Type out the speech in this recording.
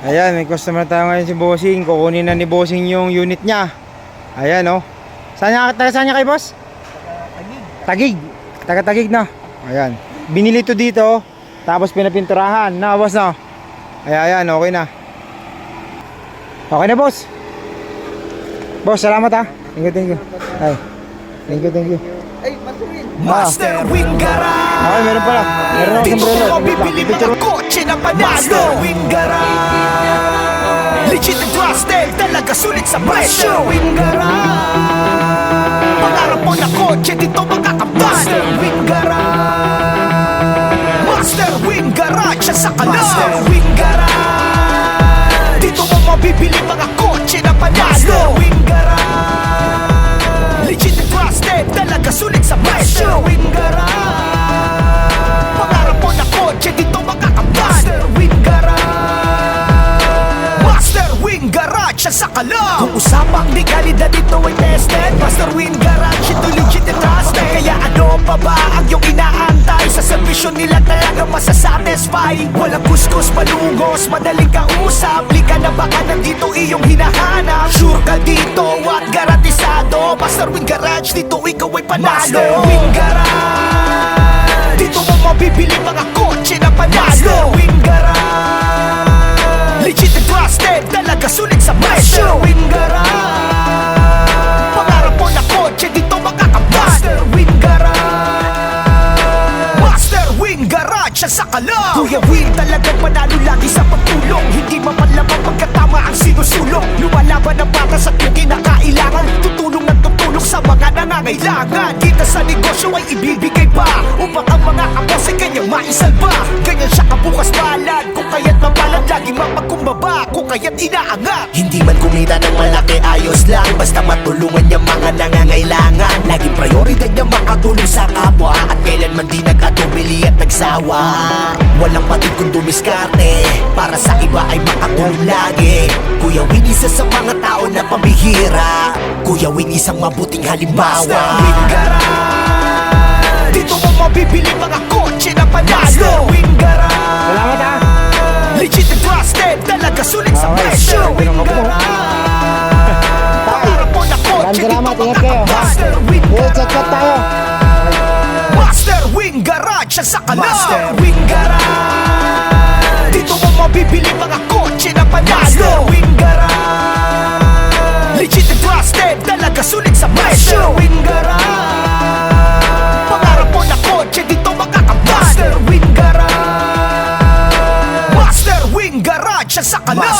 Ayan, may customer tayo ngayon si Bossing. Kukunin na ni Bossing yung unit niya. Ayan, oh. Saan niya kay boss? Tagig. Taga-Tagig na. Ayan. Binili to dito, tapos pinapinturahan. Na, boss, no? Ayan, okay na. Okay na, boss. Boss, salamat, ha. Thank you. Ay. Thank you. Ay, matuwid. Master Wing Garage. Okay, meron pala. Meron akong Dito sombrero. mo bibili mga kotse na panalo. Master Wing Garage. Legit and trusted, talaga sulit sa presyo. Master Wing Garage. Pangarap mo na kotse, dito makakapal. Master Wing Garage. Master Wing Garage sa kalam. Master Wing Garage. Dito mo mabibili mga kotse na panalo. Master Wing Garage. Legit and trusted, talaga sulit sa presyo. Master Wing Garage. Pangarap mo na kotse, dito makakapal. Master Wing Garage. Master Wing Garage sa kalam. Kung usapang legalidad, dito ay tested. Master Wing Garage, ito legit and trusted. Kaya ano pa ba ang iyong inaantay? Sa servisyo nila talaga masasatisfy. Walang kuskus, malungos, madaling kausap. Lika na baka nandito iyong hinahanap. Sure ka dito at garantisado. Master Wing Garage, dito ikaw ay panalo. Master Wing Garage. Dito mo mabibili mga kotse na panalo. Master Wing Garage. Legit and trusted, talaga sulit sa presyo. Master Wing Garage. Pangarap mo na kotse, dito makakapal. Master Wing Garage. Master Wing Garage sa kalam. Kuya Wing, talagang panalo lagi sa pagtulong. Hindi mapalamang pagkatama ang sinusulong. Lumalaban ang patas at yung kinakailangan. Tutulong ng tutulong sa mga nangangailangan. Kita sa negosyo ay ibibigay pa, upang ang mga kapos ay kanyang maisalba. Ganyan siya kabukas palad, kung kaya't mapalad, laging mapagkumbaba, kung kaya't inaangat. Hindi man kumita ng malaki, ayos lang, basta matulungan niya mga nangangailangan. Laging prioridad niya makatulong sa kapwa, at kailanman di nagkatubili at nagsawa. Walang patid kung dumiskarte, para sa iba ay makatulong lagi. Kuya Wing, isa sa mga tao na pambihira. Kuya Wing, isang mabuting halimbawa. Master Wing Garage. Dito mo mabibili mga kotse na panalo. Master Wing Garage. Salamat, ha. Legit and trusted, talaga sulit sa presyo. Wing Garage. Pangarap mo na kotse, dito Salamat, ingat kayo, ha. Master Wing Chat tayo. Master Wing Garage sa kalam. Master Wing Garage. Dito mo mabibili mga kotse na panalo. Master Wing Garage. Legit and trusted, talaga sulit sa presyo. Master Wing Garage. Pangarap mo na kotse, dito makakapal. Master Wing Garage. Master Wing Garage sa kalam.